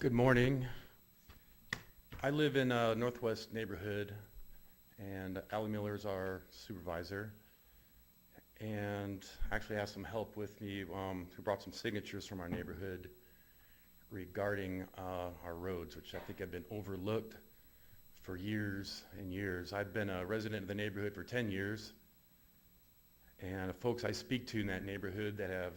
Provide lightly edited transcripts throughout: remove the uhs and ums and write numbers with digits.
Good morning. I live in a northwest neighborhood, and Allie Miller's our supervisor. And actually has some help with me, who brought some signatures from our neighborhood regarding our roads, which I think have been overlooked for years and years. I've been a resident of the neighborhood for 10 years, and the folks I speak to in that neighborhood that have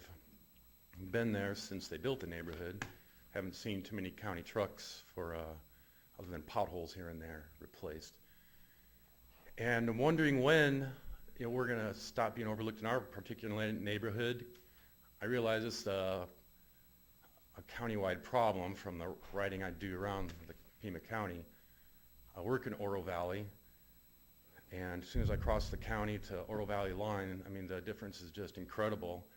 been there since they built the neighborhood haven't seen too many county trucks for other than potholes here and there replaced. And I'm wondering when we're going to stop being overlooked in our particular neighborhood. I realize it's a countywide problem from the writing I do around the Pima County. I work in Oro Valley, and as soon as I cross the county to Oro Valley line, I mean, the difference is just incredible.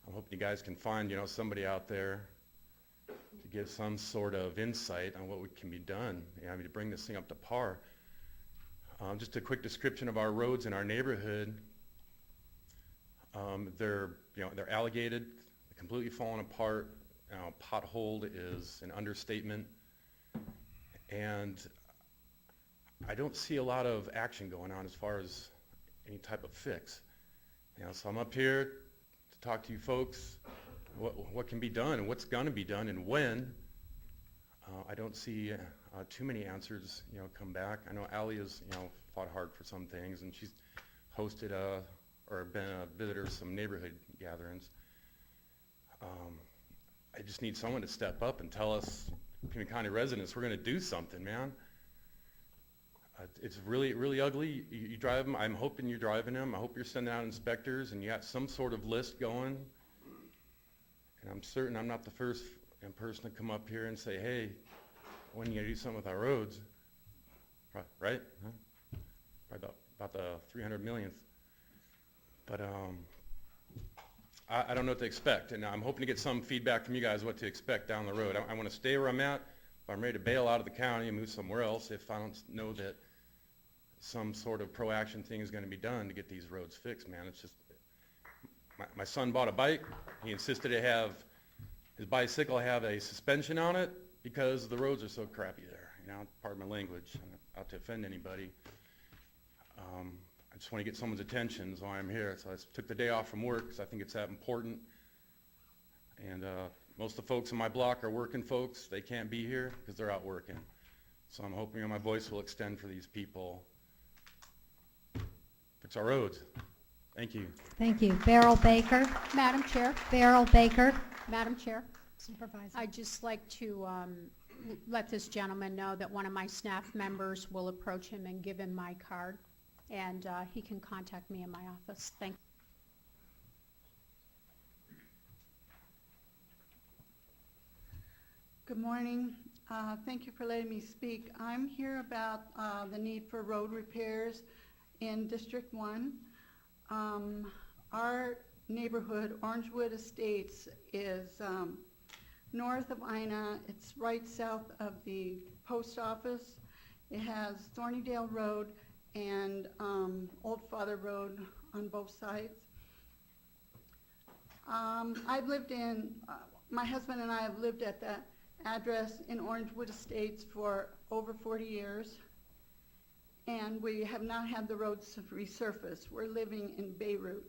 I'm hoping you guys can find, somebody out there to give some sort of insight on what can be done, to bring this thing up to par. Just a quick description of our roads in our neighborhood. They're alligated, completely falling apart. Potholed is an understatement, and I don't see a lot of action going on as far as any type of fix. So I'm up here to talk to you folks. What can be done and what's going to be done and when. I don't see too many answers come back. I know Allie has fought hard for some things, and she's hosted or been a visitor to some neighborhood gatherings. I just need someone to step up and tell us, Pima County residents, we're going to do something, man. It's really, really ugly. You drive them. I'm hoping you're driving them. I hope you're sending out inspectors and you got some sort of list going. And I'm certain I'm not the first person to come up here and say, hey, when are you going to do something with our roads? Right? Huh? Probably about the 300 millionth. But I don't know what to expect. And I'm hoping to get some feedback from you guys what to expect down the road. I want to stay where I'm at. If I'm ready to bail out of the county and move somewhere else, if I don't know that some sort of pro-action thing is going to be done to get these roads fixed, man. It's just, my son bought a bike. He insisted his bicycle have a suspension on it because the roads are so crappy there. Pardon my language. I'm not out to offend anybody. I just want to get someone's attention is why I'm here. So I took the day off from work because I think it's that important. And most of the folks in my block are working folks. They can't be here because they're out working. So I'm hoping my voice will extend for these people. Fix our roads. Thank you. Thank you. Beryl Baker. Madam Chair. Beryl Baker. Madam Chair. Supervisor. I'd just like to let this gentleman know that one of my staff members will approach him and give him my card, and he can contact me in my office. Thank you. Good morning. Thank you for letting me speak. I'm here about the need for road repairs in District 1. Our neighborhood, Orangewood Estates, is north of Ina. It's right south of the post office. It has Thornydale Road and Old Father Road on both sides. I've lived in, my husband and I have lived at that address in Orangewood Estates for over 40 years, and we have not had the roads resurfaced. We're living in Beirut.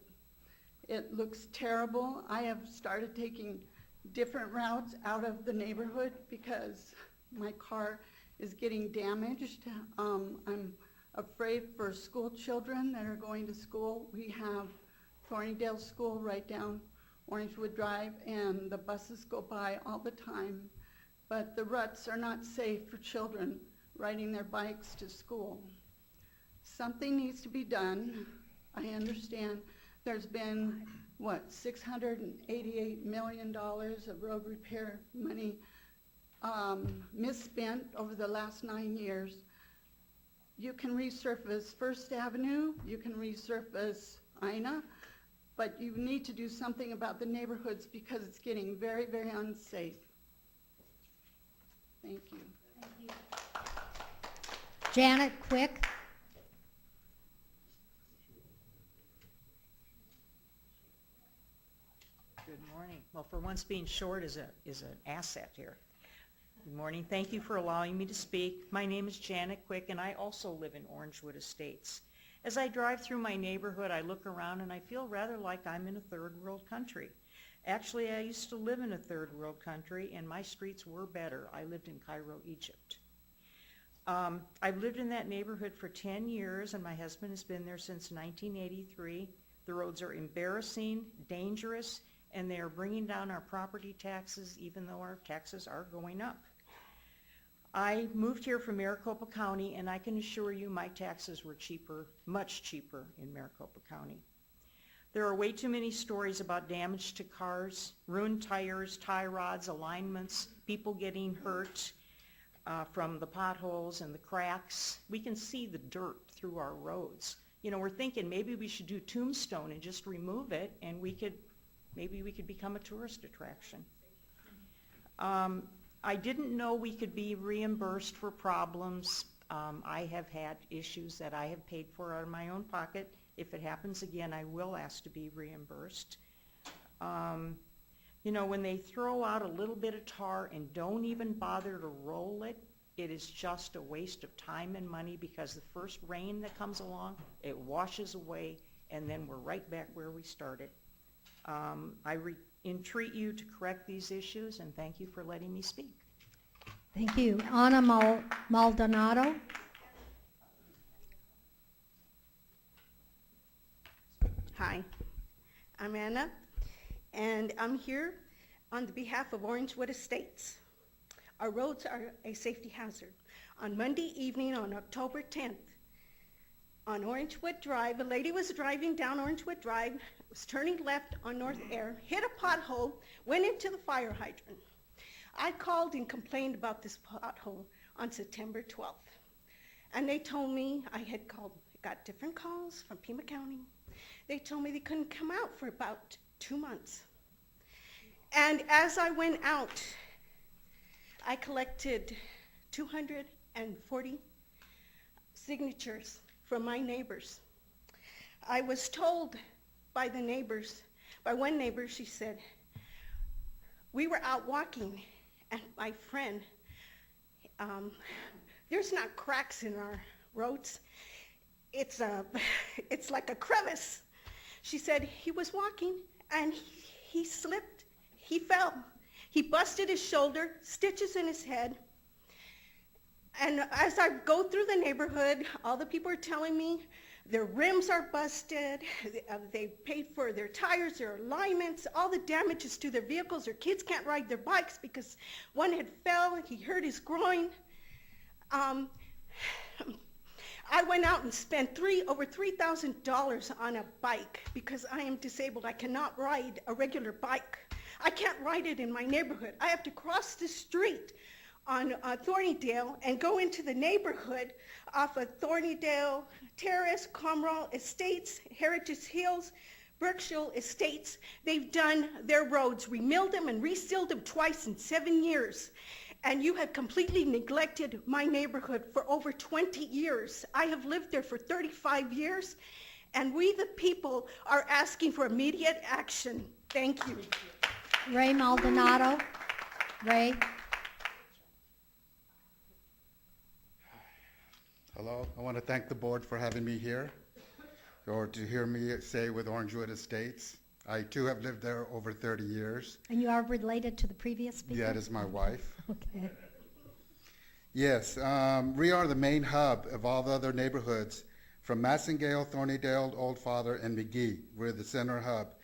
It looks terrible. I have started taking different routes out of the neighborhood because my car is getting damaged. I'm afraid for school children that are going to school. We have Thornydale School right down Orangewood Drive, and the buses go by all the time. But the ruts are not safe for children riding their bikes to school. Something needs to be done. I understand there's been, $688 million of road repair money misspent over the last 9 years. You can resurface First Avenue, you can resurface Ina, but you need to do something about the neighborhoods because it's getting very, very unsafe. Thank you. Thank you. Janet Quick. Good morning. Well, for once, being short is an asset here. Good morning. Thank you for allowing me to speak. My name is Janet Quick, and I also live in Orangewood Estates. As I drive through my neighborhood, I look around and I feel rather like I'm in a third world country. Actually, I used to live in a third world country, and my streets were better. I lived in Cairo, Egypt. I've lived in that neighborhood for 10 years, and my husband has been there since 1983. The roads are embarrassing, dangerous, and they are bringing down our property taxes, even though our taxes are going up. I moved here from Maricopa County, and I can assure you my taxes were cheaper, much cheaper in Maricopa County. There are way too many stories about damage to cars, ruined tires, tie rods, alignments, people getting hurt from the potholes and the cracks. We can see the dirt through our roads. You know, we're thinking maybe we should do Tombstone and just remove it, and maybe we could become a tourist attraction. I didn't know we could be reimbursed for problems. I have had issues that I have paid for out of my own pocket. If it happens again, I will ask to be reimbursed. You know, when they throw out a little bit of tar and don't even bother to roll it, it is just a waste of time and money, because the first rain that comes along, it washes away, and then we're right back where we started. I entreat you to correct these issues, and thank you for letting me speak. Thank you. Anna Maldonado. Hi, I'm Anna, and I'm here on the behalf of Orangewood Estates. Our roads are a safety hazard. On Monday evening, on October 10th, on Orangewood Drive, a lady was driving down Orangewood Drive, was turning left on North Air, hit a pothole, went into the fire hydrant. I called and complained about this pothole on September 12th, and they told me I had got different calls from Pima County. They told me they couldn't come out for about 2 months. And as I went out, I collected 240 signatures from my neighbors. I was told by the neighbors, by one neighbor, she said, we were out walking, and my friend, there's not cracks in our roads. It's like a crevice. She said he was walking and he slipped, he fell. He busted his shoulder, stitches in his head. And as I go through the neighborhood, all the people are telling me their rims are busted, they paid for their tires, their alignments, all the damages to their vehicles. Their kids can't ride their bikes because one had fell, he hurt his groin. I went out and spent over $3,000 on a bike because I am disabled. I cannot ride a regular bike. I can't ride it in my neighborhood. I have to cross the street on Thornydale and go into the neighborhood off of Thornydale Terrace, Comral Estates, Heritage Hills, Berkshire Estates. They've done their roads, remilled them and resealed them twice in 7 years. And you have completely neglected my neighborhood for over 20 years. I have lived there for 35 years, and we the people are asking for immediate action. Thank you. Ray Maldonado. Ray. Hello, I want to thank the board for having me here, or to hear me say with Orangewood Estates. I too have lived there over 30 years. And you are related to the previous speaker? That is my wife. Okay. Yes, we are the main hub of all the other neighborhoods from Massengale, Thornydale, Old Father, and McGee. We're the center hub.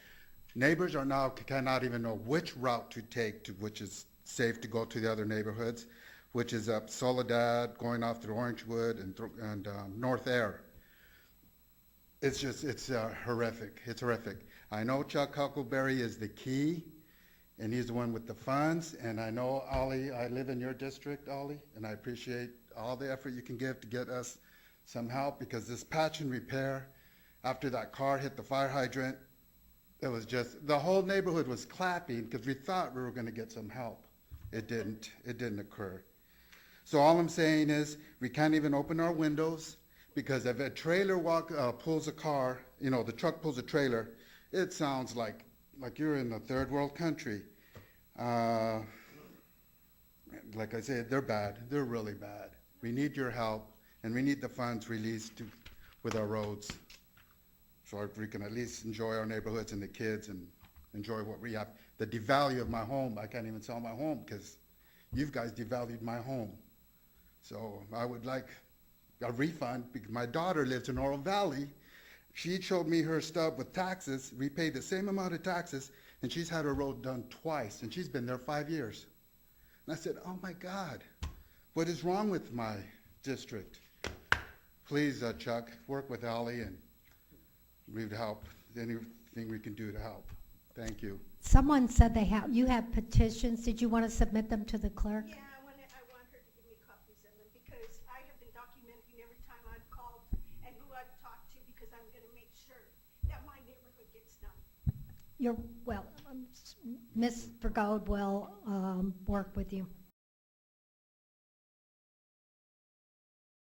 Neighbors are now cannot even know which route to take to which is safe to go to the other neighborhoods, which is up Soledad, going off through Orangewood and North Air. It's horrific. It's horrific. I know Chuck Huckleberry is the key, and he's the one with the funds. And I know, Ollie, I live in your district, Ollie, and I appreciate all the effort you can give to get us some help, because this patch and repair, after that car hit the fire hydrant, it was just, the whole neighborhood was clapping because we thought we were going to get some help. It didn't occur. So all I'm saying is we can't even open our windows, because if a trailer pulls a car, you know, the truck pulls a trailer, it sounds like you're in a third world country. like I said, they're bad. They're really bad. We need your help, and we need the funds released with our roads, so we can at least enjoy our neighborhoods and the kids and enjoy what we have. The devalue of my home, I can't even sell my home because you guys devalued my home. So I would like a refund because my daughter lives in Oro Valley. She showed me her stub with taxes. We paid the same amount of taxes, and she's had her road done twice, and she's been there 5 years. And I said, oh my God, what is wrong with my district? Please, Chuck, work with Ally, and we'd help, anything we can do to help. Thank you. Someone said you have petitions. Did you want to submit them to the clerk? Yeah, I want her to give me copies of them because I have been documenting every time I've called and who I've talked to because I'm going to make sure that my neighborhood gets done. Ms. Vergode will work with you.